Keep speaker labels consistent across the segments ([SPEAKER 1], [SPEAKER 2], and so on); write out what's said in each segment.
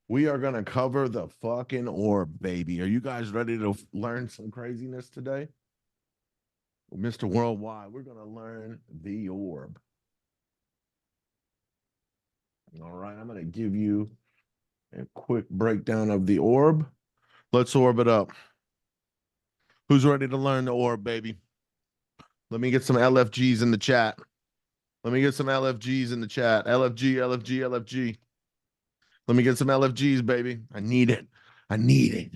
[SPEAKER 1] We are going to cover the fucking orb, baby. Are you guys ready to learn some craziness today? Well, Mr. Worldwide, we're going to learn the orb. All right, I'm going to give you a quick breakdown of the orb. Let's orb it up. Who's ready to learn the orb, baby? Let me get some LFGs in the chat. Let me get some LFGs in the chat. LFG, LFG, LFG. Let me get some LFGs, baby. I need it. I need it.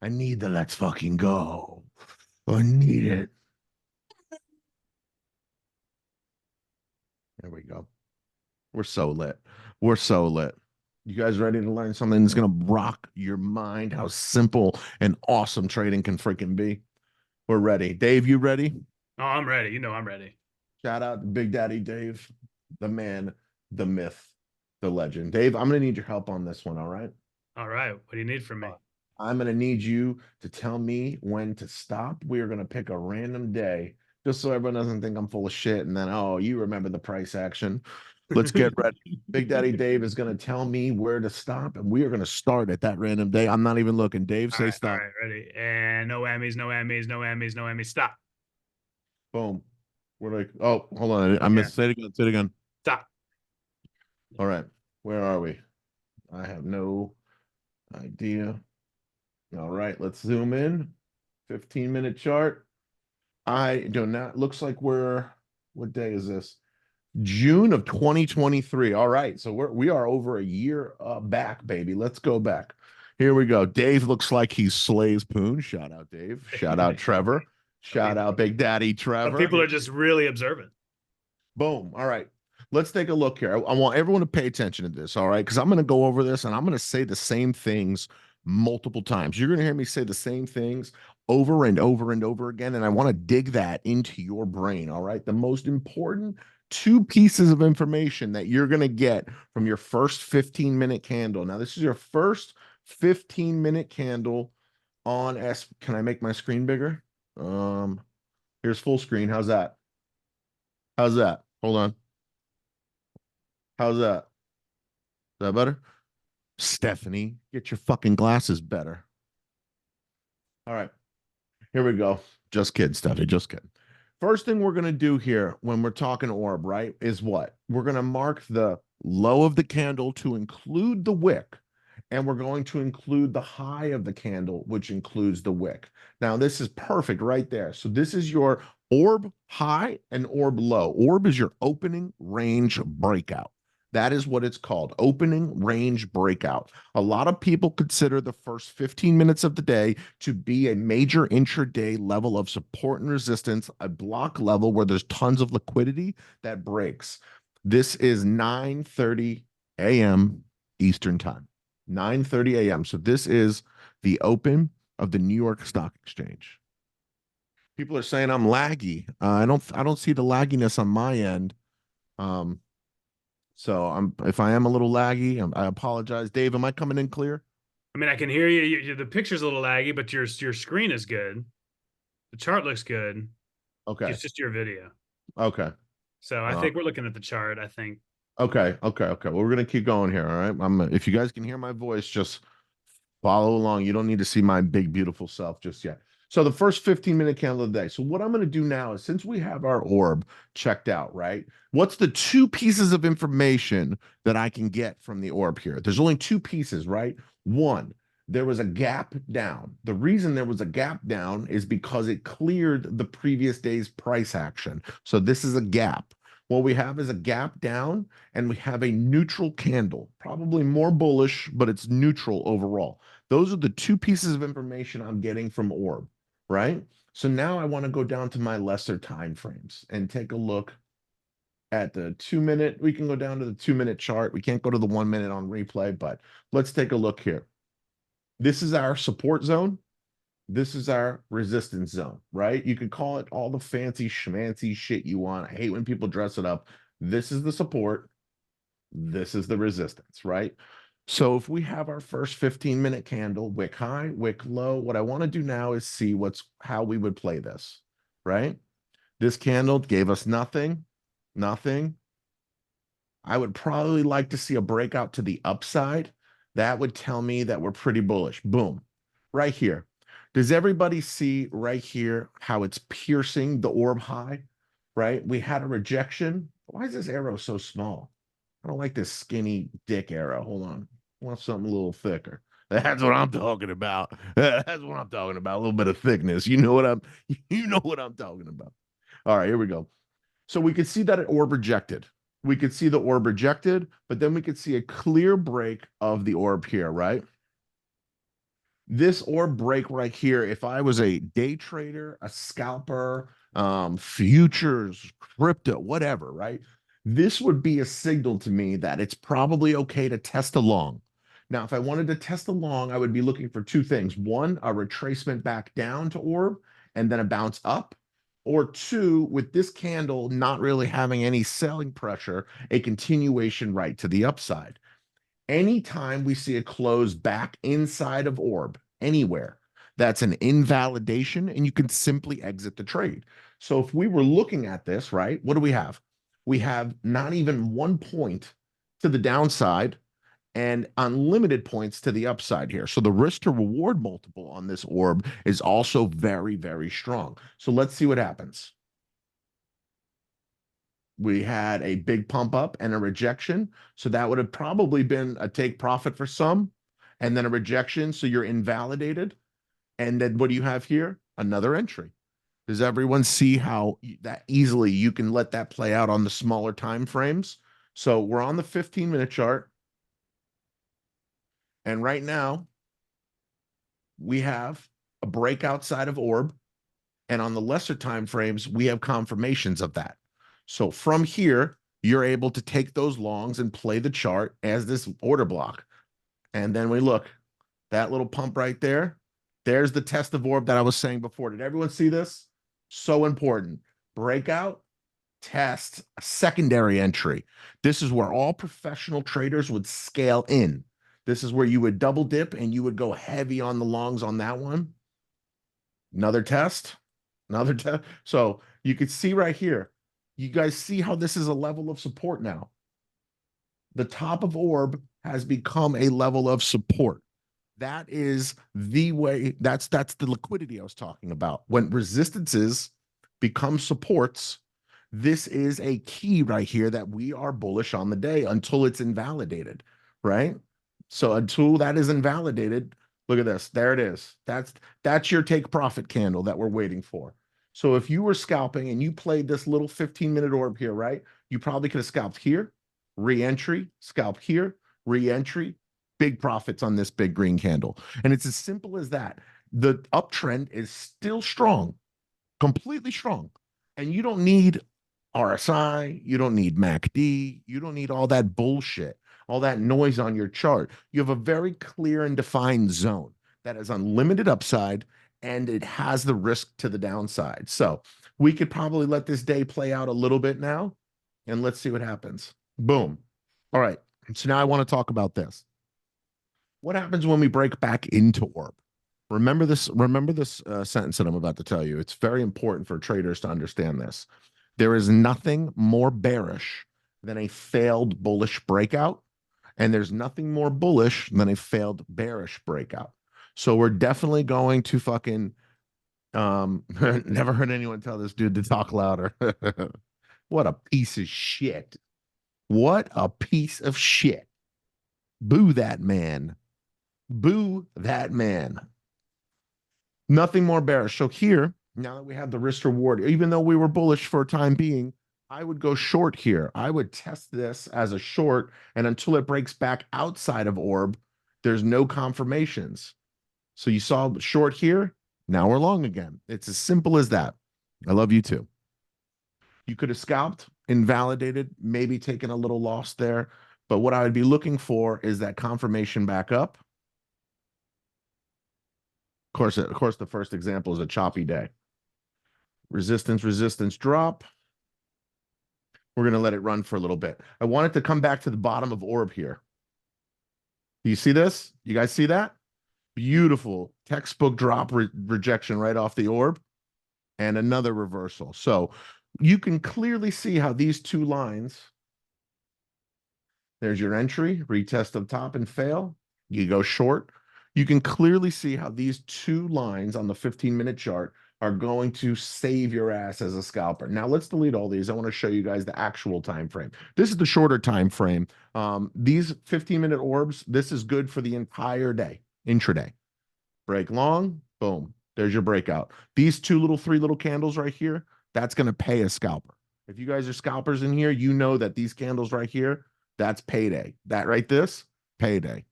[SPEAKER 1] I need the let's fucking go. I need it. There we go. We're so lit. We're so lit. You guys ready to learn something that's going to rock your mind? How simple and awesome trading can freaking be? We're ready. Dave, you ready?
[SPEAKER 2] Oh, I'm ready. You know I'm ready.
[SPEAKER 1] Shout out to Big Daddy Dave, the man, the myth, the legend. Dave, I'm going to need your help on this one, all right?
[SPEAKER 2] All right. What do you need from me?
[SPEAKER 1] I'm going to need you to tell me when to stop. We are going to pick a random day just so everyone doesn't think I'm full of shit. And then, oh, you remember the price action. Let's get ready. Big Daddy Dave is going to tell me where to stop, and we are going to start at that random day. I'm not even looking. Dave, say
[SPEAKER 2] All
[SPEAKER 1] stop.
[SPEAKER 2] right, ready. And no whammies, no whammies, no whammies, no whammies. Stop.
[SPEAKER 1] Boom. We're like, oh, hold on. I
[SPEAKER 2] Yeah.
[SPEAKER 1] missed. Say it again. Say it again.
[SPEAKER 2] Stop.
[SPEAKER 1] All right. Where are we? I have no idea. All right. Let's zoom in. 15-minute chart. I do not. Looks like what day is this? June of 2023. All right. So we are over a year back, baby. Let's go back. Here we go. Dave looks like he slays Poon. Shout out, Dave. Shout out, Trevor. Shout out, Big Daddy
[SPEAKER 2] Some
[SPEAKER 1] Trevor.
[SPEAKER 2] people are just really observant.
[SPEAKER 1] Boom. All right. Let's take a look here. I want everyone to pay attention to this. All right. Because I'm going to go over this and I'm going to say the same things multiple times. You're going to hear me say the same things over and over and over again. And I want to dig that into your brain. All right. The most important two pieces of information that you're going to get from your first 15-minute candle. Now, this is your first 15-minute candle on S. Can I make my screen bigger? Here's full screen. How's that? How's that? Hold on. How's that? Is that better? Stephanie, get your fucking glasses better. All right. Here we go. Just kidding, Stephanie. Just kidding. First thing we're going to do here when we're talking orb, right, is what? We're going to mark the low of the candle to include the wick, and we're going to include the high of the candle, which includes the wick. Now, this is perfect right there. So this is your orb high and orb low. Orb is your opening range breakout. That is what it's called, opening range breakout. A lot of people consider the first 15 minutes of the day to be a major intraday level of support and resistance, a block level where there's tons of liquidity that breaks. This is 9:30 a.m. Eastern time. 9:30 a.m. So this is the open of the New York Stock Exchange. People are saying I'm laggy. I don't see the lagginess on my end. Um, so if I am a little laggy, I apologize. Dave, am I coming in clear?
[SPEAKER 2] I mean, I can hear you. The picture's a little laggy, but your screen is good. The chart looks good.
[SPEAKER 1] Okay.
[SPEAKER 2] It's just your video.
[SPEAKER 1] Okay.
[SPEAKER 2] So I think we're looking at the chart. I think.
[SPEAKER 1] Okay. Well, we're gonna keep going here. All right. If you guys can hear my voice, just follow along. You don't need to see my big, beautiful self just yet. So the first 15-minute candle of the day. So what I'm going to do now is, since we have our orb checked out, right? What's the two pieces of information that I can get from the orb here? There's only two pieces, right? One, there was a gap down. The reason there was a gap down is because it cleared the previous day's price action. So this is a gap. What we have is a gap down, and we have a neutral candle, probably more bullish, but it's neutral overall. Those are the two pieces of information I'm getting from orb, right? So now I want to go down to my lesser time frames and take a look at the 2-minute. We can go down to the 2-minute chart. We can't go to the 1 minute on replay, but let's take a look here. This is our support zone. This is our resistance zone, right? You could call it all the fancy schmancy shit you want. I hate when people dress it up. This is the support. This is the resistance, right? So if we have our first 15-minute candle, wick high, wick low, what I want to do now is see how we would play this, right? This candle gave us nothing, nothing. I would probably like to see a breakout to the upside. That would tell me that we're pretty bullish. Boom. Right here. Does everybody see right here how it's piercing the orb high? Right? We had a rejection. Why is this arrow so small? I don't like this skinny dick arrow. Hold on. I want something a little thicker. That's what I'm talking about. That's what I'm talking about. A little bit of thickness. You know what I'm talking about. All right, here we go. So we could see that it orb rejected. We could see the orb rejected, but then we could see a clear break of the orb here, right? This orb break right here, if I was a day trader, a scalper, futures, crypto, whatever, right? This would be a signal to me that it's probably okay to test a long. Now, if I wanted to test a long, I would be looking for two things. One, a retracement back down to orb, and then a bounce up. Or two, with this candle not really having any selling pressure, a continuation right to the upside. Anytime we see a close back inside of orb anywhere, that's an invalidation and you can simply exit the trade. So if we were looking at this, right, what do we have? We have not even 1 point to the downside and unlimited points to the upside here. So the risk to reward multiple on this orb is also very, very strong. So let's see what happens. We had a big pump up and a rejection. So that would have probably been a take profit for some, and then a rejection. So you're invalidated. And then what do you have here? Another entry. Does everyone see how that easily you can let that play out on the smaller time frames? So we're on the 15-minute chart. And right now, we have a break outside of orb. And on the lesser time frames, we have confirmations of that. So from here, you're able to take those longs and play the chart as this order block. And then we look, that little pump right there, there's the test of orb that I was saying before. Did everyone see this? So important. Breakout, test, a secondary entry. This is where all professional traders would scale in. This is where you would double dip and you would go heavy on the longs on that one. Another test. Another test. So you could see right here, you guys see how this is a level of support now. The top of orb has become a level of support. That is the way, that's the liquidity I was talking about. When resistances become supports, this is a key right here that we are bullish on the day until it's invalidated, right? So until that is invalidated, look at this. There it is. That's your take profit candle that we're waiting for. So if you were scalping and you played this little 15-minute orb here, right? You probably could have scalped here, re-entry, scalp here, re-entry, big profits on this big green candle. And it's as simple as that. The uptrend is still strong, completely strong. And you don't need RSI, you don't need MACD, you don't need all that bullshit, all that noise on your chart. You have a very clear and defined zone that has unlimited upside and it has the risk to the downside. So we could probably let this day play out a little bit now and let's see what happens. Boom. All right. So now I want to talk about this. What happens when we break back into orb? Remember this sentence that I'm about to tell you. It's very important for traders to understand this. There is nothing more bearish than a failed bullish breakout, and there's nothing more bullish than a failed bearish breakout. So we're definitely going to fucking never heard anyone tell this dude to talk louder. What a piece of shit. What a piece of shit. Boo that man. Boo that man. Nothing more bearish. So here, now that we have the risk reward, even though we were bullish for a time being, I would go short here. I would test this as a short, and until it breaks back outside of orb, there's no confirmations. So you saw short here. Now we're long again. It's as simple as that. I love you too. You could have scalped, invalidated, maybe taken a little loss there. But what I would be looking for is that confirmation back up. Of course, the first example is a choppy day. Resistance, resistance, drop. We're going to let it run for a little bit. I want it to come back to the bottom of orb here. Do you see this? You guys see that? Beautiful textbook drop rejection right off the orb and another reversal. So you can clearly see how these two lines, there's your entry, retest of top and fail. You go short. You can clearly see how these two lines on the 15-minute chart are going to save your ass as a scalper. Now let's delete all these. I want to show you guys the actual time frame. This is the shorter time frame. These 15-minute orbs, this is good for the entire day, intraday. Break long, boom, there's your breakout. These three little candles right here, that's going to pay a scalper. If you guys are scalpers in here, you know that these candles right here, that's payday. That right, this, payday.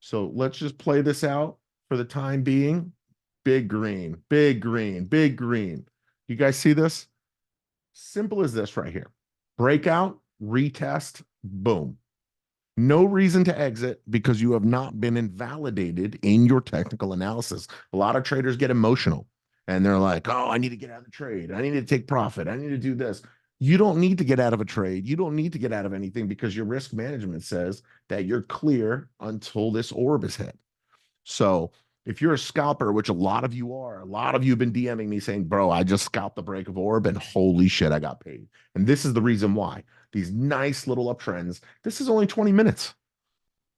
[SPEAKER 1] So let's just play this out for the time being. Big green, big green, big green. You guys see this? Simple as this right here. Breakout, retest, boom. No reason to exit because you have not been invalidated in your technical analysis. A lot of traders get emotional and they're like, oh, I need to get out of the trade. I need to take profit. I need to do this. You don't need to get out of a trade. You don't need to get out of anything because your risk management says that you're clear until this orb is hit. So if you're a scalper, which a lot of you are, a lot of you have been DMing me saying, bro, I just scalped the break of orb and holy shit, I got paid. And this is the reason why. These nice little uptrends, this is only 20 minutes.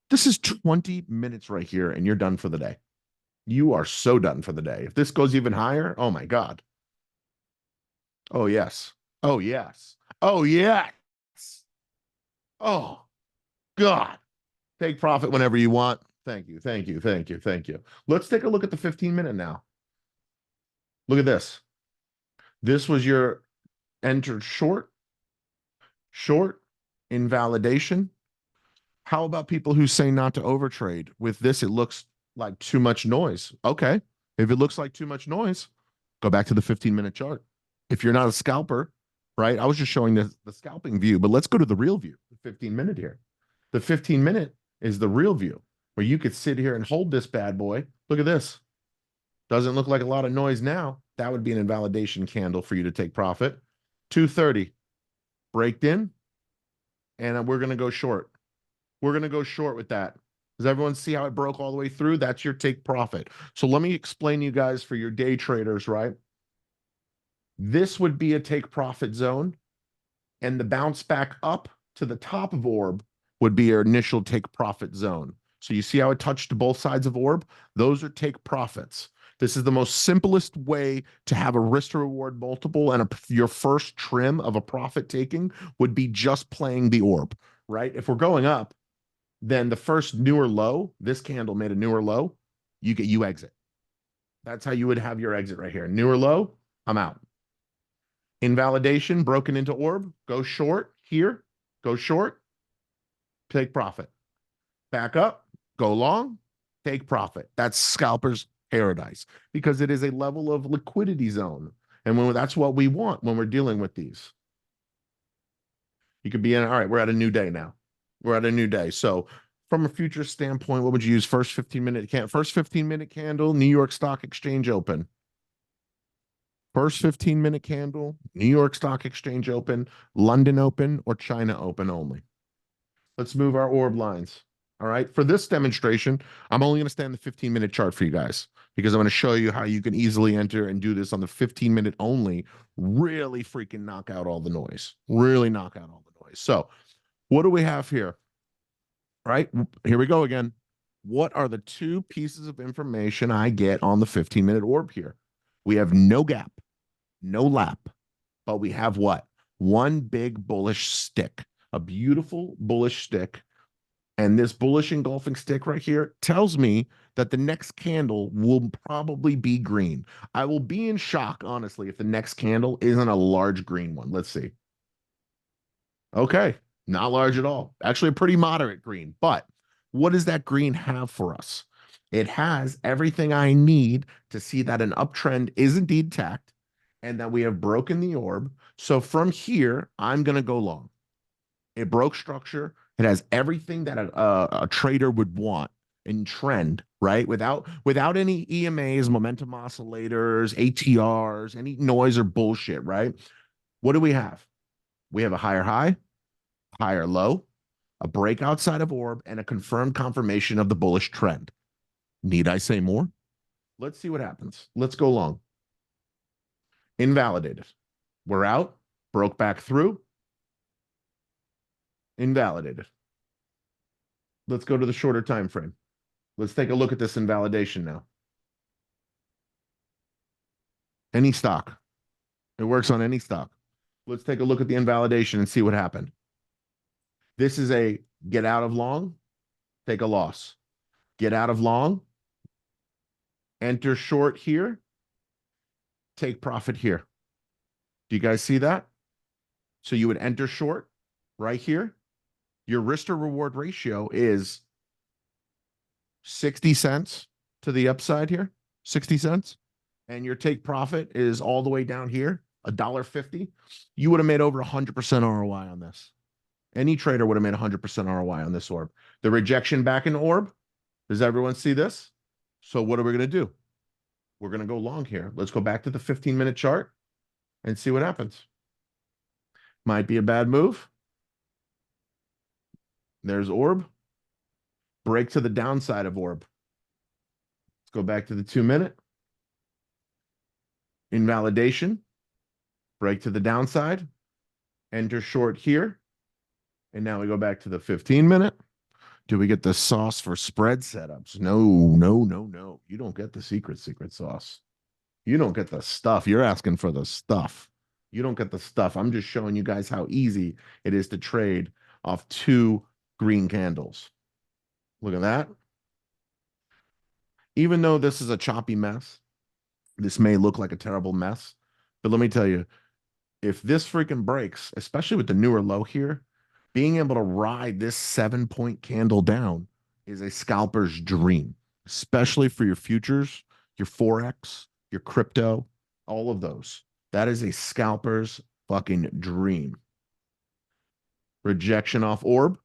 [SPEAKER 1] This is 20 minutes right here and you're done for the day. You are so done for the day. If this goes even higher, oh my God. Oh, yes. Oh, yes. Oh, yes. Oh, God. Take profit whenever you want. Thank you. Thank you. Thank you. Thank you. Let's take a look at the 15-minute now. Look at this. This was your entered short, invalidation. How about people who say not to overtrade? With this, it looks like too much noise. Okay. If it looks like too much noise, go back to the 15-minute chart. If you're not a scalper, right? I was just showing the scalping view, but let's go to the real view, the 15-minute here. The 15-minute is the real view where you could sit here and hold this bad boy. Look at this. Doesn't look like a lot of noise now. That would be an invalidation candle for you to take profit. 230 breaked in, and we're going to go short. We're going to go short with that. Does everyone see how it broke all the way through? That's your take profit. So let me explain to you guys for your day traders, right? This would be a take profit zone, and the bounce back up to the top of orb would be your initial take profit zone. So you see how it touched both sides of orb? Those are take profits. This is the most simplest way to have a risk to reward multiple, and your first trim of a profit taking would be just playing the orb, right? If we're going up, then the first newer low, this candle made a newer low, you exit. That's how you would have your exit right here. Newer low, I'm out. Invalidation, broken into orb, go short here, go short, take profit. Back up, go long, take profit. That's scalpers paradise because it is a level of liquidity zone. And that's what we want when we're dealing with these. You could be in, all right, we're at a new day now. We're at a new day. So from a future standpoint, what would you use? First 15-minute candle, New York Stock Exchange open. First 15-minute candle, New York Stock Exchange open, London open, or China open only. Let's move our orb lines. All right. For this demonstration, I'm only going to stay on the 15-minute chart for you guys because I'm going to show you how you can easily enter and do this on the 15-minute only. Really freaking knock out all the noise. Really knock out all the noise. So what do we have here? All right. Here we go again. What are the two pieces of information I get on the 15-minute orb here? We have no gap, no lap, but we have what? One big bullish stick, a beautiful bullish stick. And this bullish engulfing stick right here tells me that the next candle will probably be green. I will be in shock, honestly, if the next candle isn't a large green one. Let's see. Okay, not large at all. Actually, a pretty moderate green. But what does that green have for us? It has everything I need to see that an uptrend is indeed tacked and that we have broken the orb. So from here, I'm going to go long. It broke structure. It has everything that a trader would want in trend, right? Without any EMAs, momentum oscillators, ATRs, any noise or bullshit, right? What do we have? We have a higher high, higher low, a break outside of orb, and a confirmed confirmation of the bullish trend. Need I say more? Let's see what happens. Let's go long. Invalidated. We're out. Broke back through. Invalidated. Let's go to the shorter time frame. Let's take a look at this invalidation now. Any stock. It works on any stock. Let's take a look at the invalidation and see what happened. This is a get out of long, take a loss. Get out of long, enter short here, take profit here. Do you guys see that? So you would enter short right here. Your risk to reward ratio is 60 cents to the upside here, 60 cents. And your take profit is all the way down here, $1.50. You would have made over 100% ROI on this. Any trader would have made 100% ROI on this orb. The rejection back in orb. Does everyone see this? So what are we going to do? We're going to go long here. Let's go back to the 15-minute chart and see what happens. Might be a bad move. There's orb. Break to the downside of orb. Let's go back to the 2-minute. Invalidation. Break to the downside. Enter short here. And now we go back to the 15-minute. Do we get the sauce for spread setups? No, no, no, no. You don't get the secret sauce. You don't get the stuff. You're asking for the stuff. You don't get the stuff. I'm just showing you guys how easy it is to trade off 2 green candles. Look at that. Even though this is a choppy mess, this may look like a terrible mess, but let me tell you, if this freaking breaks, especially with the newer low here, being able to ride this 7-point candle down is a scalper's dream, especially for your futures, your Forex, your crypto, all of those. That is a scalper's fucking dream. Rejection off orb.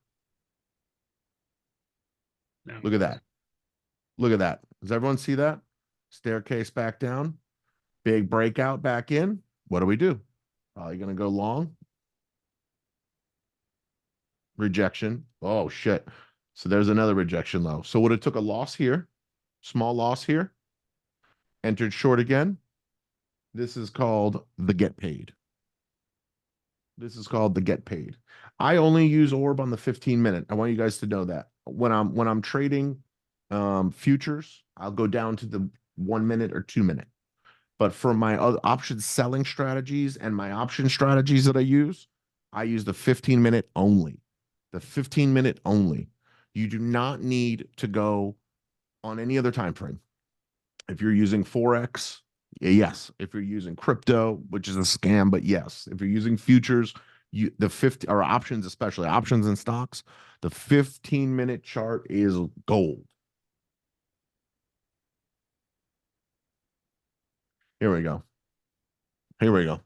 [SPEAKER 2] No.
[SPEAKER 1] Look at that. Look at that. Does everyone see that? Staircase back down. Big breakout back in. What do? Probably going to go long. Rejection. Oh, shit. So there's another rejection low. So would have took a loss here. Small loss here. Entered short again. This is called the get paid. This is called the get paid. I only use orb on the 15-minute. I want you guys to know that. When I'm trading futures, I'll go down to the 1-minute or 2-minute. But for my other option selling strategies and my option strategies that I use the 15-minute only. The 15-minute only. You do not need to go on any other time frame. If you're using Forex, yes. If you're using crypto, which is a scam, but yes. If you're using futures, the 50 or options, especially options and stocks, the 15-minute chart is gold. Here we go. Here we go.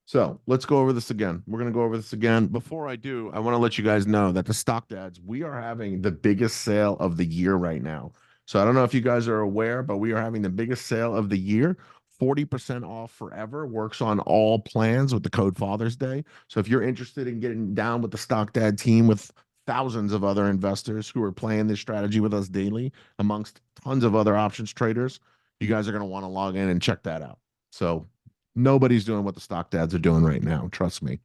[SPEAKER 1] So let's go over this again. We're going to go over this again. Before I do, I want to let you guys know that the Stock Dads, we are having the biggest sale of the year right now. So I don't know if you guys are aware, but we are having the biggest sale of the year. 40% off forever. Works on all plans with the code Father's Day. So if you're interested in getting down with the Stock Dad team with thousands of other investors who are playing this strategy with us daily, amongst tons of other options traders, you guys are going to want to log in and check that out. So nobody's doing what the Stock Dads are doing right now. Trust me.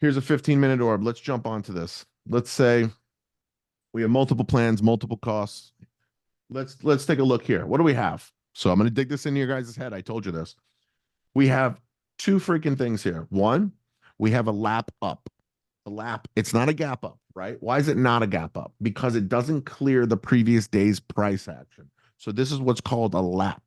[SPEAKER 1] Here's a 15-minute orb. Let's jump onto this. Let's say we have multiple plans, multiple costs. Let's take a look here. What do we have? So I'm going to dig this into your guys' head. I told you this. We have 2 freaking things here. One, we have a lap up. A lap. It's not a gap up, right? Why is it not a gap up? Because it doesn't clear the previous day's price action. So this is what's called a lap.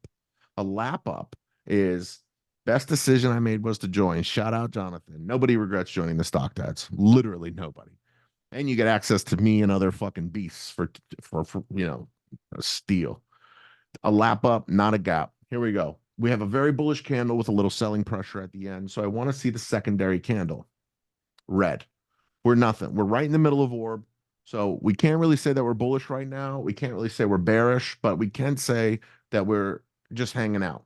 [SPEAKER 1] A lap up is best decision I made was to join. Shout out Jonathan. Nobody regrets joining the Stock Dads. Literally nobody. And you get access to me and other fucking beasts for you know, a steal. A lap up, not a gap. Here we go. We have a very bullish candle with a little selling pressure at the end. So I want to see the secondary candle. Red. We're nothing. We're right in the middle of orb. So we can't really say that we're bullish right now. We can't really say we're bearish, but we can say that we're just hanging out.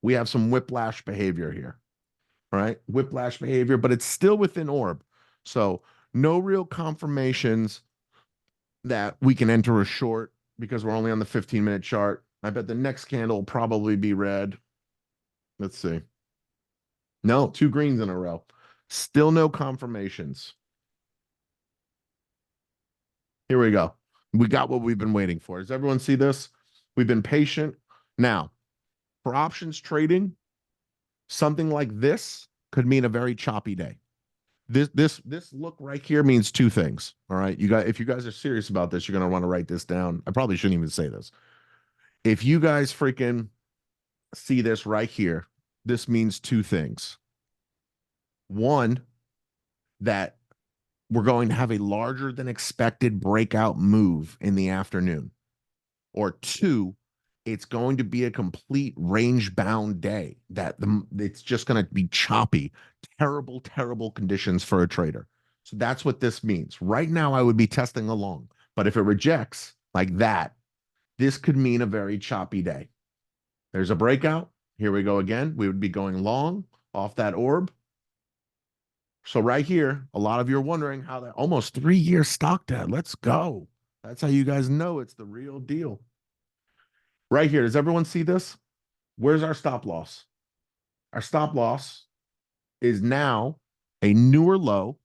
[SPEAKER 1] We have some whiplash behavior here. All right. Whiplash behavior, but it's still within orb. So no real confirmations that we can enter a short because we're only on the 15-minute chart. I bet the next candle will probably be red. Let's see. No, two greens in a row. Still no confirmations. Here we go. We got what we've been waiting for. Does everyone see this? We've been patient. Now, for options trading, something like this could mean a very choppy day. This look right here means two things. All right. You guys, if you guys are serious about this, you're gonna want to write this down. I probably shouldn't even say this. If you guys freaking see this right here, this means two things. One, that we're going to have a larger than expected breakout move in the afternoon. Or two, it's going to be a complete range bound day that it's just going to be choppy, terrible, terrible conditions for a trader. So that's what this means. Right now, I would be testing along, but if it rejects like that, this could mean a very choppy day. There's a breakout. Here we go again. We would be going long off that orb. So right here, a lot of you are wondering how that almost 3 year stock dad. Let's go. That's how you guys know it's the real deal. Right here, does everyone see this? Where's our stop loss? Our stop loss is now a newer low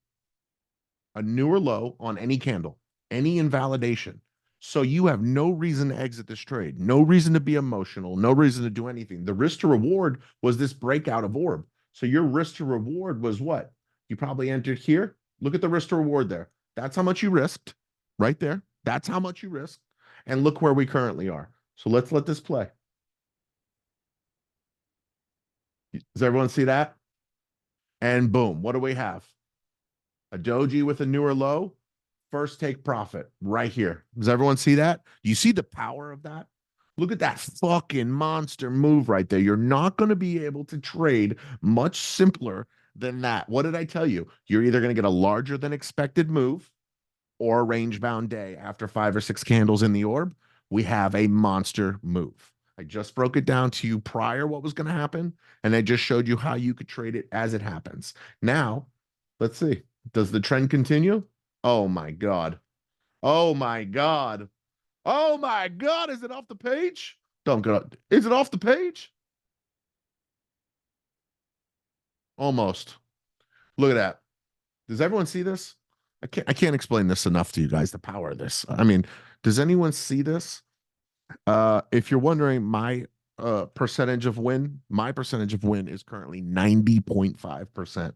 [SPEAKER 1] on any candle, any invalidation. So you have no reason to exit this trade, no reason to be emotional, no reason to do anything. The risk to reward was this breakout of orb. So your risk to reward was what? You probably entered here. Look at the risk to reward there. That's how much you risked right there. That's how much you risked. And look where we currently are. So let's let this play. Does everyone see that? And boom, what do we have? A doji with a newer low. First take profit right here. Does everyone see that? You see the power of that? Look at that fucking monster move right there. You're not going to be able to trade much simpler than that. What did I tell you? You're either going to get a larger than expected move or a range bound day after 5 or 6 candles in the orb. We have a monster move. I just broke it down to you prior what was going to happen, and I just showed you how you could trade it as it happens. Now, let's see. Does the trend continue? Oh my God. Oh my God. Oh my God. Is it off the page? Don't go. Is it off the page? Almost. Look at that. Does everyone see this? I can't explain this enough to you guys, the power of this. I mean, does anyone see this? If you're wondering, my percentage of win, my percentage of win is currently 90.5%.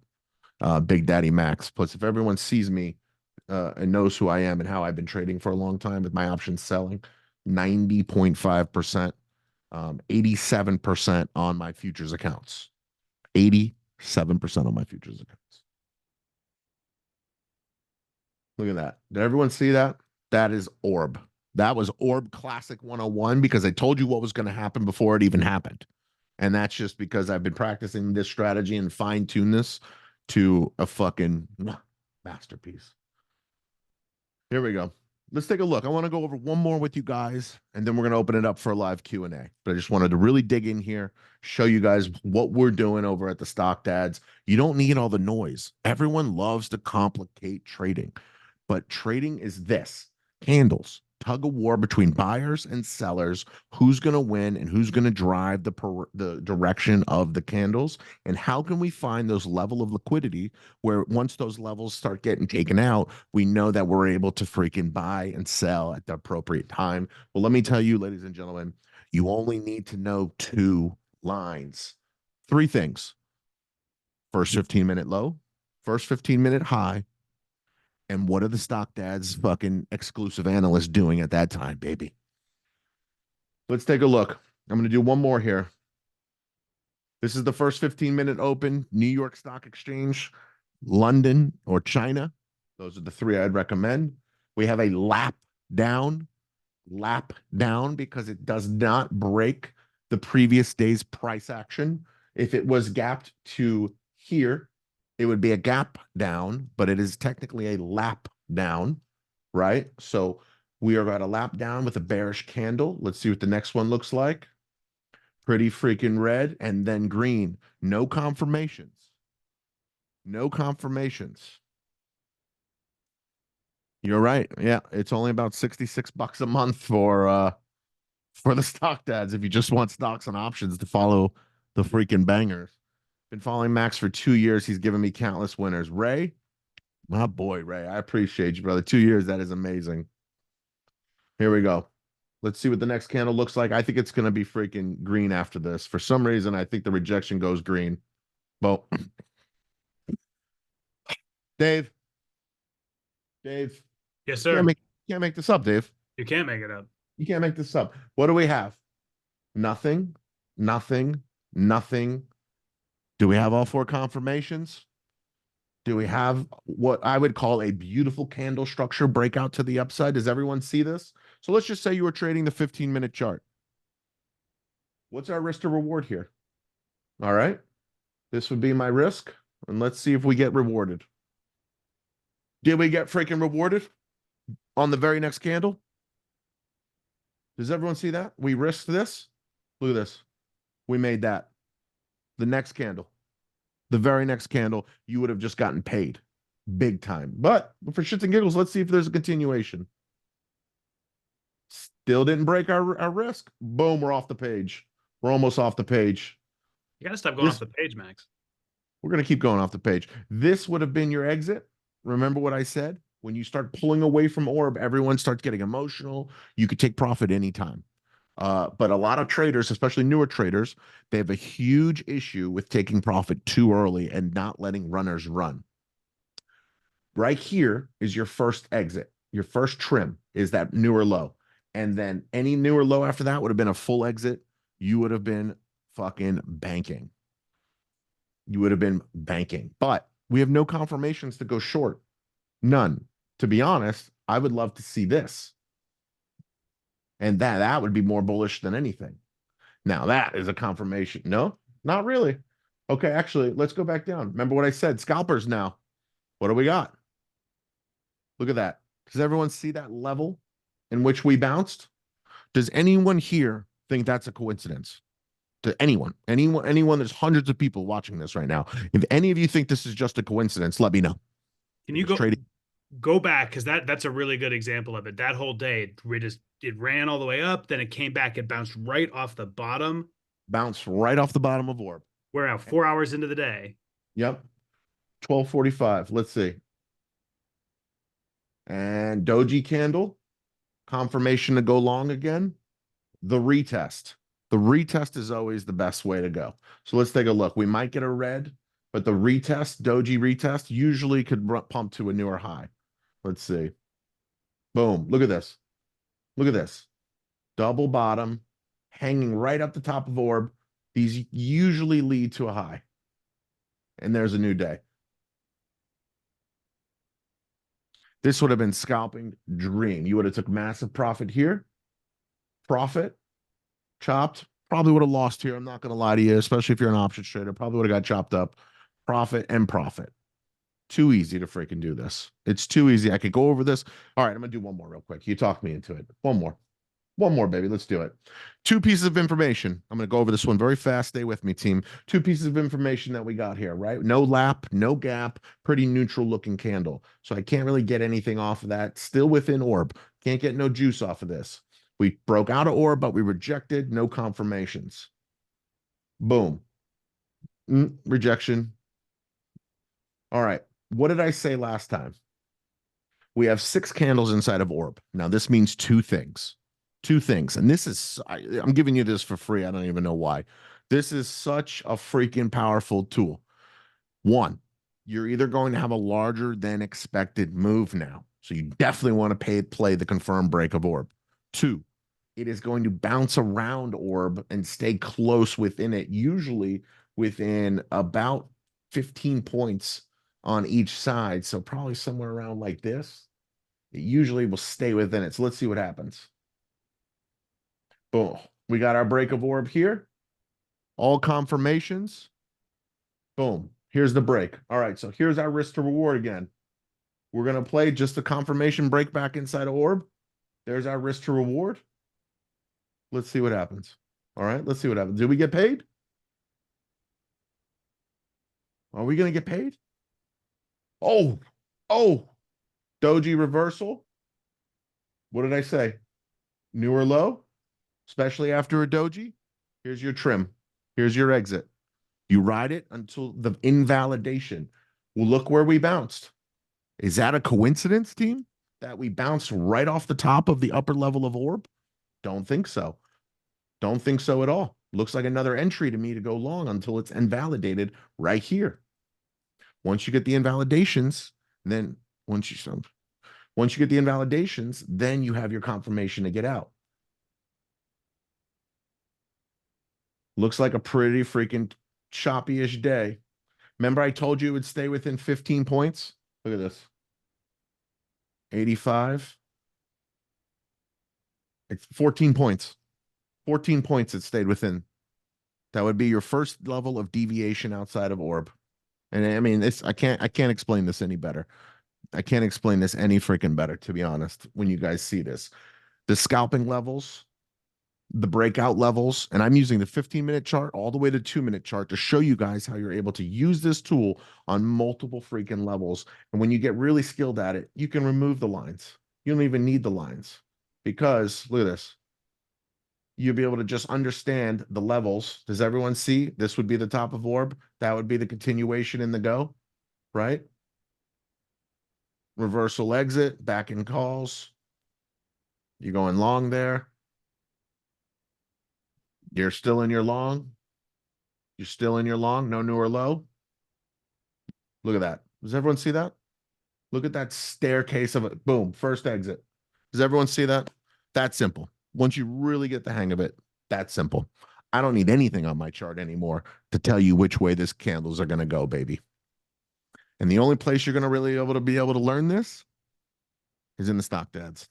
[SPEAKER 1] Big Daddy Max. Plus, if everyone sees me and knows who I am and how I've been trading for a long time with my options selling, 90.5%, 87% on my futures accounts. 87% on my futures accounts. Look at that. Did everyone see that? That is Orb. That was Orb Classic 101 because I told you what was going to happen before it even happened. And that's just because I've been practicing this strategy and fine tune this to a fucking masterpiece. Here we go. Let's take a look. I want to go over one more with you guys, and then we're going to open it up for a live Q&A. But I just wanted to really dig in here, show you guys what we're doing over at the Stock Dads. You don't need all the noise. Everyone loves to complicate trading, but trading is this: candles, tug of war between buyers and sellers, who's going to win and who's going to drive the direction of the candles, and how can we find those level of liquidity where once those levels start getting taken out, we know that we're able to freaking buy and sell at the appropriate time. Well, let me tell you, ladies and gentlemen, you only need to know 2 lines, 3 things: first 15-minute low, first 15-minute high, and what are the Stock Dads fucking exclusive analysts doing at that time, baby? Let's take a look. I'm going to do one more here. This is the first 15-minute open, New York Stock Exchange, London, or China. Those are the 3 I'd recommend. We have a lap down because it does not break the previous day's price action. If it was gapped to here, it would be a gap down, but it is technically a lap down, right? So we are at a lap down with a bearish candle. Let's see what the next one looks like. Pretty freaking red and then green. No confirmations. No confirmations. You're right. Yeah, it's only about $66 a month for the Stock Dads if you just want stocks and options to follow the freaking bangers. Been following Max for 2 years. He's given me countless winners. Ray, my boy, Ray. I appreciate you, brother. 2 years. That is amazing. Here we go. Let's see what the next candle looks like. I think it's going to be freaking green after this. For some reason, I think the rejection goes green. Well, Dave,
[SPEAKER 2] Yes,
[SPEAKER 1] you
[SPEAKER 2] sir.
[SPEAKER 1] can't make this up, Dave.
[SPEAKER 2] You can't make it up.
[SPEAKER 1] You can't make this up. What do we have? Nothing, nothing, nothing. Do we have all four confirmations? Do we have what I would call a beautiful candle structure breakout to the upside? Does everyone see this? So let's just say you were trading the 15-minute chart. What's our risk to reward here? All right. This would be my risk. And let's see if we get rewarded. Did we get freaking rewarded on the very next candle? Does everyone see that? We risked this. Look at this. We made that. The next candle. The very next candle, you would have just gotten paid big time. But for shits and giggles, let's see if there's a continuation. Still didn't break our risk. Boom, we're off the page. We're almost off the page.
[SPEAKER 2] You gotta stop going off the page, Max.
[SPEAKER 1] We're going to keep going off the page. This would have been your exit. Remember what I said? When you start pulling away from orb, everyone starts getting emotional. You could take profit anytime. But a lot of traders, especially newer traders, they have a huge issue with taking profit too early and not letting runners run. Right here is your first exit. Your first trim is that newer low. And then any newer low after that would have been a full exit. You would have been fucking banking. You would have been banking. But we have no confirmations to go short. None. To be honest, I would love to see this. And that would be more bullish than anything. Now, that is a confirmation. No, not really. Okay, actually, let's go back down. Remember what I said? Scalpers now. What do we got? Look at that. Does everyone see that level in which we bounced? Does anyone here think that's a coincidence? To anyone, there's hundreds of people watching this right now. If any of you think this is just a coincidence, let me know.
[SPEAKER 2] Can you go back? Because that's a really good example of it. That whole day, it ran all the way up, then it came back, it bounced right off the bottom.
[SPEAKER 1] Bounced right off the bottom of orb.
[SPEAKER 2] We're now 4 hours into the day.
[SPEAKER 1] Yep. 12:45. Let's see. And doji candle. Confirmation to go long again. The retest. The retest is always the best way to go. So let's take a look. We might get a red, but the retest, doji retest, usually could pump to a newer high. Let's see. Boom. Look at this. Look at this. Double bottom, hanging right up the top of orb. These usually lead to a high. And there's a new day. This would have been scalping dream. You would have took massive profit here. Profit. Chopped. Probably would have lost here. I'm not going to lie to you, especially if you're an options trader. Probably would have got chopped up. Profit and profit. Too easy to freaking do this. It's too easy. I could go over this. All right, I'm going to do one more real quick. You talked me into it. One more. One more, baby. Let's do it. Two pieces of information. I'm going to go over this one very fast. Stay with me, team. Two pieces of information that we got here, right? No lap, no gap, pretty neutral looking candle. So I can't really get anything off of that. Still within orb. Can't get no juice off of this. We broke out of orb, but we rejected. No confirmations. Boom. Rejection. All right. What did I say last time? We have 6 candles inside of orb. Now, this means two things. Two things. And this is, I'm giving you this for free. I don't even know why. This is such a freaking powerful tool. One, you're either going to have a larger than expected move now. So you definitely want to play the confirmed break of orb. Two, it is going to bounce around orb and stay close within it, usually within about 15 points on each side. So probably somewhere around like this. It usually will stay within it. So let's see what happens. Boom. We got our break of orb here. All confirmations. Boom. Here's the break. All right. So here's our risk to reward again. We're going to play just the confirmation break back inside of orb. There's our risk to reward. Let's see what happens. All right. Let's see what happens. Did we get paid? Are we going to get paid? Oh, doji reversal. What did I say? Newer low, especially after a doji. Here's your trim. Here's your exit. You ride it until the invalidation. Well, look where we bounced. Is that a coincidence, team? That we bounced right off the top of the upper level of orb? Don't think so. Don't think so at all. Looks like another entry to me to go long until it's invalidated right here. Once you get the invalidations, then once you get the invalidations, then you have your confirmation to get out. Looks like a pretty freaking choppy-ish day. Remember I told you it would stay within 15 points? Look at this. 85. It's 14 points. 14 points it stayed within. That would be your first level of deviation outside of orb. And I mean, I can't explain this any better. I can't explain this any freaking better, to be honest, when you guys see this. The scalping levels, the breakout levels, and I'm using the 15-minute chart all the way to 2-minute chart to show you guys how you're able to use this tool on multiple freaking levels. And when you get really skilled at it, you can remove the lines. You don't even need the lines because look at this. You'll be able to just understand the levels. Does everyone see? This would be the top of orb. That would be the continuation in the go, right? Reversal exit, back in calls. You're going long there. You're still in your long. You're still in your long. No new or low. Look at that. Does everyone see that? Look at that staircase of it. Boom. First exit. Does everyone see that? That's simple. Once you really get the hang of it, that's simple. I don't need anything on my chart anymore to tell you which way this candles are going to go, baby. And the only place you're going to really be able to learn this is in the stock dads.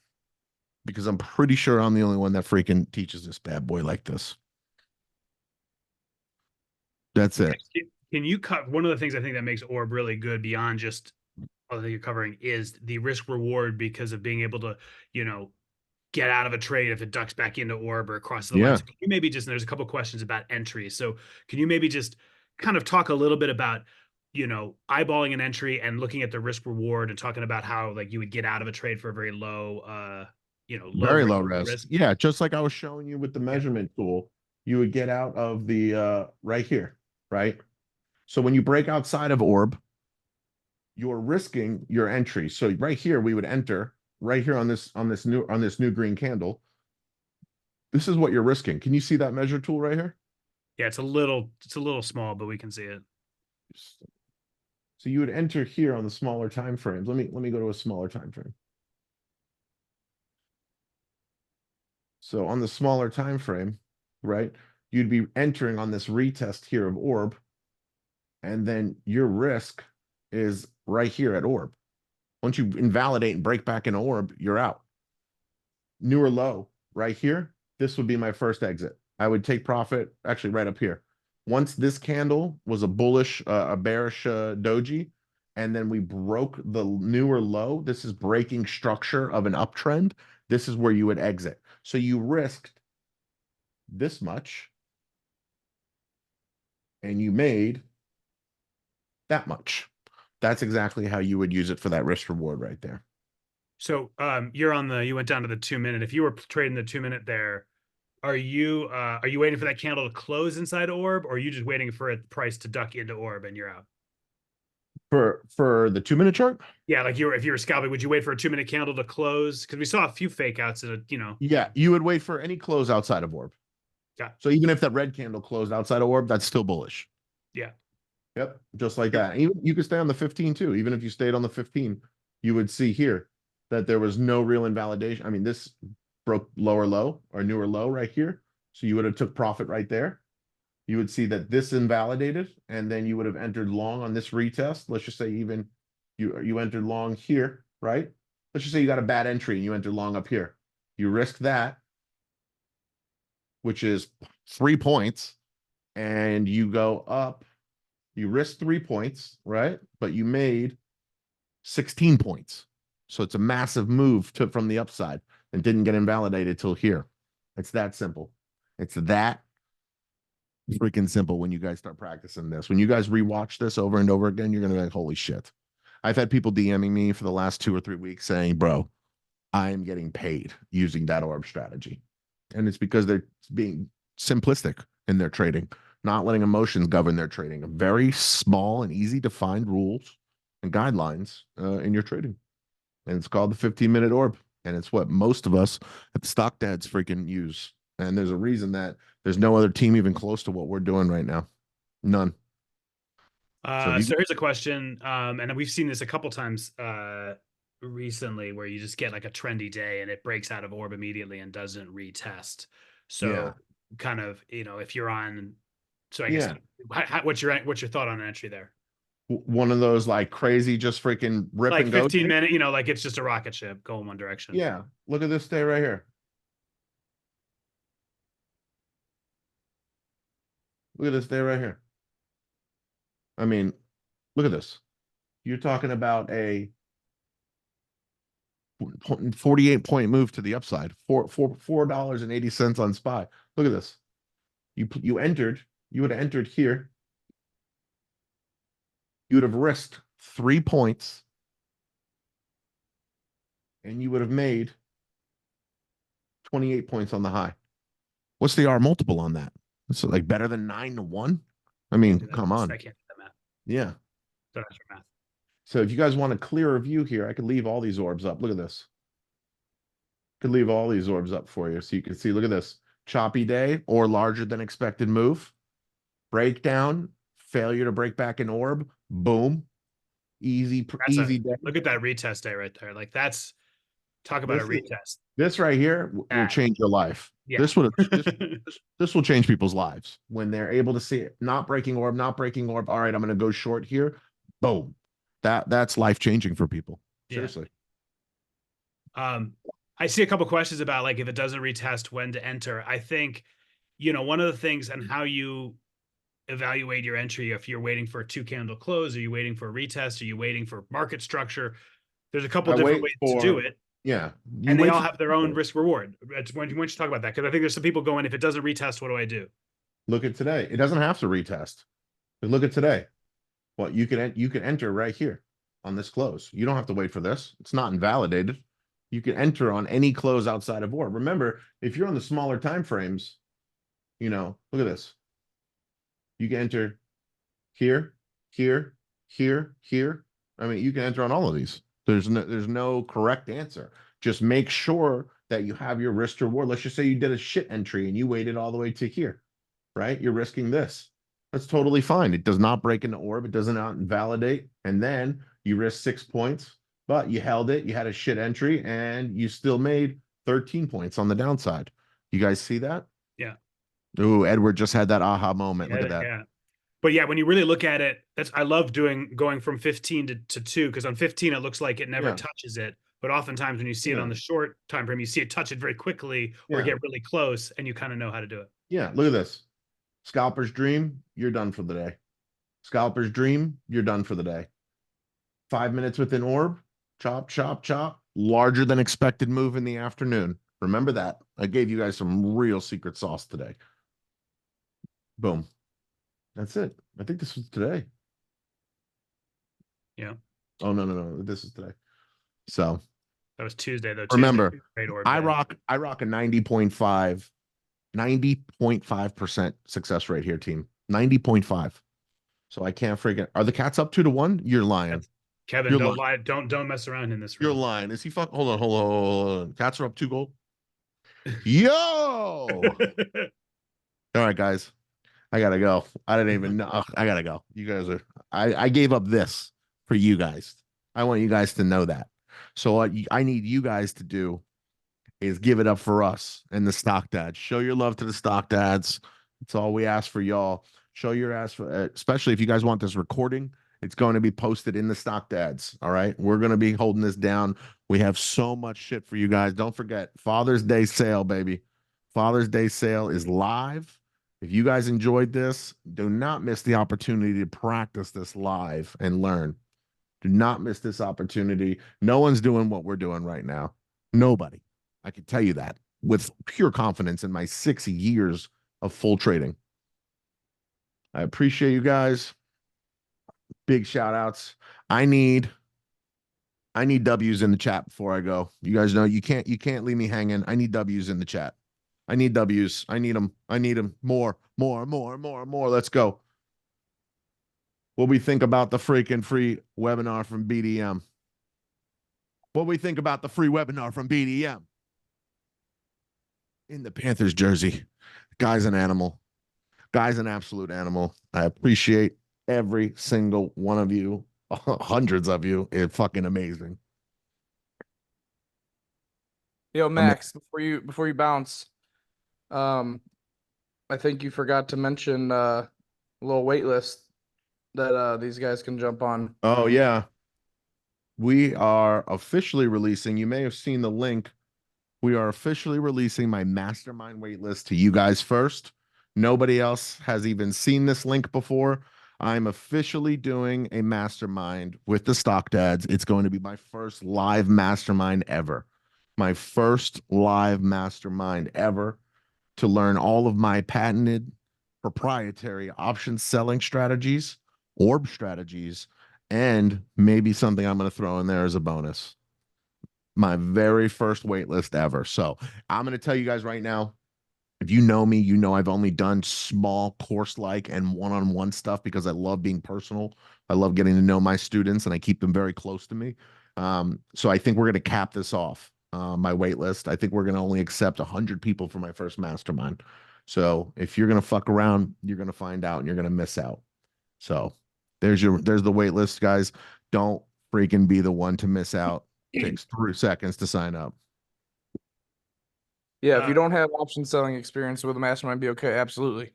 [SPEAKER 1] Because I'm pretty sure I'm the only one that freaking teaches this bad boy like this. That's it.
[SPEAKER 2] Can you cut one of the things I think that makes Orb really good beyond just other thing you're covering is the risk reward because of being able to, get out of a trade if it ducks back into Orb or across the line.
[SPEAKER 1] Yeah.
[SPEAKER 2] So can you maybe just, there's a couple questions about entries. So can you maybe just kind of talk a little bit about, eyeballing an entry and looking at the risk reward and talking about how like you would get out of a trade for a very low,
[SPEAKER 1] Very low
[SPEAKER 2] risk.
[SPEAKER 1] risk. Yeah, just like I was showing you with the measurement tool, you would get out of the right here, right? So when you break outside of orb, you're risking your entry. So right here we would enter right here on this new green candle. This is what you're risking. Can you see that measure tool right here?
[SPEAKER 2] Yeah, it's a little small, but we can see it.
[SPEAKER 1] So you would enter here on the smaller time frames. Let me go to a smaller time frame. So on the smaller time frame, right, you'd be entering on this retest here of orb, and then your risk is right here at orb. Once you invalidate and break back in orb, you're out. New or low right here, this would be my first exit. I would take profit actually right up here. Once this candle was a bullish, a bearish doji, and then we broke the newer low, this is breaking structure of an uptrend. This is where you would exit. So you risked this much and you made that much. That's exactly how you would use it for that risk reward right there.
[SPEAKER 2] So you went down to the 2-minute. If you were trading the 2-minute there, are you waiting for that candle to close inside orb, or are you just waiting for a price to duck into orb and you're out?
[SPEAKER 1] For the 2-minute chart?
[SPEAKER 2] Yeah, like if you were scalping, would you wait for a 2-minute candle to close? Because we saw a few fake outs at
[SPEAKER 1] Yeah, you would wait for any close outside of orb.
[SPEAKER 2] Yeah.
[SPEAKER 1] So even if that red candle closed outside of orb, that's still bullish.
[SPEAKER 2] Yeah.
[SPEAKER 1] Yep, just like that. Even you could stay on the 15 too. Even if you stayed on the 15, you would see here that there was no real invalidation. I mean, this broke lower low or newer low right here. So you would have took profit right there. You would see that this invalidated, and then you would have entered long on this retest. Let's just say even you entered long here, right? Let's just say you got a bad entry and you entered long up here. You risk that, which is 3 points, and you go up. You risked 3 points, right? But you made 16 points. So it's a massive move from the upside and didn't get invalidated till here. It's that simple. It's that freaking simple when you guys start practicing this. When you guys rewatch this over and over again, you're going to be like, holy shit. I've had people DMing me for the last 2 or 3 weeks saying, bro, I'm getting paid using that orb strategy. And it's because they're being simplistic in their trading. not letting emotions govern their trading. Very small and easy to find rules and guidelines in your trading. And it's called the 15-minute orb. And it's what most of us at the stock dads freaking use. And there's a reason that there's no other team even close to what we're doing right now. None. So
[SPEAKER 2] So here's a question, and we've seen this a couple times recently, where you just get like a trendy day and it breaks out of orb immediately and doesn't retest.
[SPEAKER 1] yeah.
[SPEAKER 2] So kind of, if you're on, so I guess
[SPEAKER 1] Yeah.
[SPEAKER 2] what's your thought on an entry there?
[SPEAKER 1] One of those like crazy, just freaking rip
[SPEAKER 2] Like
[SPEAKER 1] and go
[SPEAKER 2] 15
[SPEAKER 1] days.
[SPEAKER 2] minute, like it's just a rocket ship going one direction.
[SPEAKER 1] Yeah. Look at this day right here. Look at this day right here. I mean, look at this. You're talking about a 48-point move to the upside. $4.80 on SPY. Look at this. You entered, you would have entered here. You would have risked 3 points, and you would have made 28 points on the high. What's the R multiple on that? It's like better than 9 to 1. I mean, come on.
[SPEAKER 2] I can't do that math.
[SPEAKER 1] Yeah.
[SPEAKER 2] Don't ask for math.
[SPEAKER 1] So if you guys want a clearer view here, I could leave all these orbs up. Look at this. Could leave all these orbs up for you so you can see. Look at this. Choppy day or larger than expected move. Breakdown, failure to break back an orb. Boom. Easy day.
[SPEAKER 2] Look at that retest day right there. Like talk about a retest.
[SPEAKER 1] This right here will change your life.
[SPEAKER 2] Yeah.
[SPEAKER 1] This will change people's lives when they're able to see it. Not breaking orb, not breaking orb. All right, I'm going to go short here. Boom. That's life changing for people. Seriously.
[SPEAKER 2] I see a couple questions about like if it doesn't retest, when to enter. I think, one of the things and how you evaluate your entry, if you're waiting for a 2-candle close, are you waiting for a retest? Are you waiting for market structure? There's a couple different ways to do it.
[SPEAKER 1] Yeah.
[SPEAKER 2] And they all have their own risk reward. When you talk about that, because I think there's some people going, if it doesn't retest, what do I do?
[SPEAKER 1] Look at today. It doesn't have to retest. But look at today. Well, you can enter right here on this close. You don't have to wait for this. It's not invalidated. You can enter on any close outside of orb. Remember, if you're on the smaller time frames, look at this. You can enter here, here, here, here. I mean, you can enter on all of these. There's no correct answer. Just make sure that you have your risk to reward. Let's just say you did a shit entry and you waited all the way to here, right? You're risking this. That's totally fine. It does not break into orb. It does not invalidate. And then you risk 6 points, but you held it. You had a shit entry and you still made 13 points on the downside. You guys see that?
[SPEAKER 2] Yeah.
[SPEAKER 1] Ooh, Edward just had that aha moment. Look at that.
[SPEAKER 2] Yeah. But yeah, when you really look at it, I love going from 15 to 2, because on 15 it looks like it never touches it. But oftentimes when you see it on the short time frame, you see it touch it very quickly or get really close, and you kind of know how to do it.
[SPEAKER 1] Yeah, look at this. Scalper's dream, you're done for the day. Scalper's dream, you're done for the day. 5 minutes within orb, chop, chop, chop. Larger than expected move in the afternoon. Remember that. I gave you guys some real secret sauce today. Boom. That's it. I think this was today.
[SPEAKER 2] Yeah.
[SPEAKER 1] Oh, no. This is today. So
[SPEAKER 2] that was Tuesday, though.
[SPEAKER 1] Remember, I rock a 90.5% success rate here, team. 90.5. So I can't freaking. Are the cats up 2-1? You're lying.
[SPEAKER 2] Kevin, don't lie. Don't mess around in this room.
[SPEAKER 1] You're lying. Is he fuck? Hold on. Cats are up 2 gold. Yo! All right, guys. I gotta go. I didn't even know. I gotta go. You guys are. I gave up this for you guys. I want you guys to know that. So what I need you guys to do is give it up for us and the stock dads. Show your love to the stock dads. That's all we ask for y'all. Show your ass for, especially if you guys want this recording. It's going to be posted in the stock dads. All right. We're going to be holding this down. We have so much shit for you guys. Don't forget Father's Day sale, baby. Father's Day sale is live. If you guys enjoyed this, do not miss the opportunity to practice this live and learn. Do not miss this opportunity. No one's doing what we're doing right now. Nobody. I can tell you that with pure confidence in my 6 years of full trading. I appreciate you guys. Big shout outs. I need W's in the chat before I go. You guys know you can't leave me hanging. I need W's in the chat. I need W's. I need them. I need them. More, more, more, more, more. Let's go. What we think about the freaking free webinar from BDM? What we think about the free webinar from BDM? In the Panthers jersey. Guy's an animal. Guy's an absolute animal. I appreciate every single one of you. Hundreds of you. It's fucking amazing.
[SPEAKER 3] Yo, Max, before you bounce, I think you forgot to mention a little wait list that these guys can jump on.
[SPEAKER 1] Oh yeah. We are officially releasing, you may have seen the link. We are officially releasing my mastermind waitlist to you guys first. Nobody else has even seen this link before. I'm officially doing a mastermind with the Stock Dads. It's going to be my first live mastermind ever. My first live mastermind ever to learn all of my patented proprietary option selling strategies, ORB strategies, and maybe something I'm going to throw in there as a bonus. My very first waitlist ever. So I'm going to tell you guys right now, if you know me, you know I've only done small course-like and one-on-one stuff because I love being personal. I love getting to know my students, and I keep them very close to me. So I think we're going to cap this off, my waitlist. I think we're going to only accept 100 people for my first mastermind. So if you're going to fuck around, you're going to find out and you're going to miss out. So there's the wait list, guys. Don't freaking be the one to miss out. Takes 3 seconds to sign up.
[SPEAKER 3] Yeah, if you don't have option selling experience with a mastermind, be okay. Absolutely.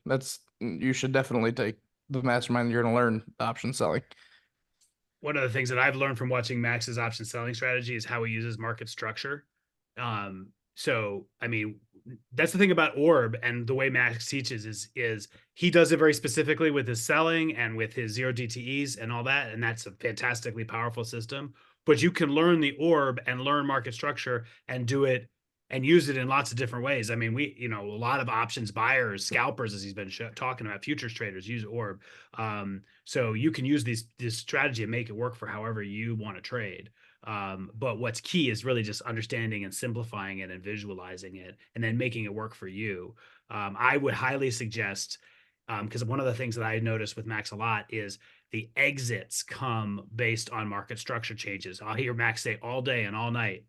[SPEAKER 3] You should definitely take the mastermind. You're going to learn option selling.
[SPEAKER 2] One of the things that I've learned from watching Max's option selling strategy is how he uses market structure. So I mean, that's the thing about ORB and the way Max teaches is he does it very specifically with his selling and with his 0 DTEs and all that, and that's a fantastically powerful system. But you can learn the ORB and learn market structure and do it and use it in lots of different ways. I mean, a lot of options buyers, scalpers, as he's been talking about, futures traders use ORB. So you can use this strategy and make it work for however you want to trade. But what's key is really just understanding and simplifying it and visualizing it and then making it work for you. I would highly suggest, because one of the things that I noticed with Max a lot is the exits come based on market structure changes. I'll hear Max say all day and all night,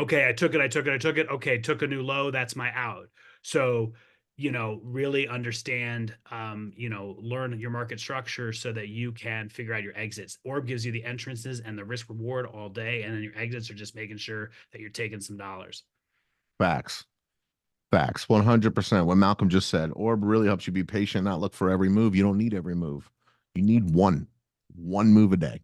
[SPEAKER 2] okay, I took it. Okay, took a new low. That's my out. So, really understand, learn your market structure so that you can figure out your exits. ORB gives you the entrances and the risk reward all day. And then your exits are just making sure that you're taking some dollars.
[SPEAKER 1] Facts. Facts. 100%. What Malcolm just said. ORB really helps you be patient, not look for every move. You don't need every move. You need one move a day.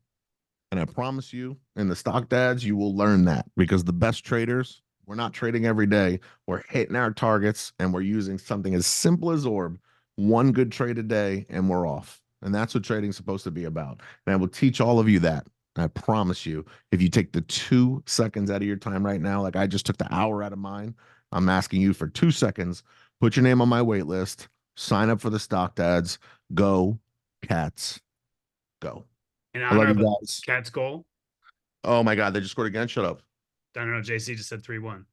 [SPEAKER 1] And I promise you, in the Stock Dads, you will learn that because the best traders, we're not trading every day. We're hitting our targets and we're using something as simple as ORB, one good trade a day, and we're off. And that's what trading's supposed to be about. And I will teach all of you that. I promise you, if you take the 2 seconds out of your time right now, like I just took the hour out of mine, I'm asking you for 2 seconds, put your name on my wait list, sign up for the Stock Dads, go, Cats, go.
[SPEAKER 2] In
[SPEAKER 1] I love
[SPEAKER 2] honor
[SPEAKER 1] you
[SPEAKER 2] of
[SPEAKER 1] guys.
[SPEAKER 2] Cat's goal.
[SPEAKER 1] Oh my God, they just scored again. Shut up.
[SPEAKER 2] I don't know. JC just said 3-1.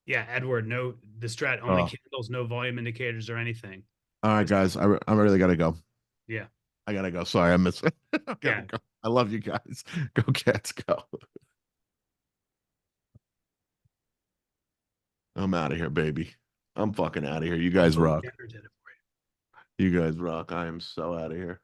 [SPEAKER 2] Yeah, Edward, no, the strat only candles, no volume indicators or anything.
[SPEAKER 1] All right, guys. I really gotta go.
[SPEAKER 2] Yeah.
[SPEAKER 1] I gotta go. Sorry, I missed it. I gotta
[SPEAKER 2] Yeah.
[SPEAKER 1] go. I love you guys. Go Cats, go. I'm out of here, baby. I'm fucking out of here. You guys rock. You guys rock. I am so out of here.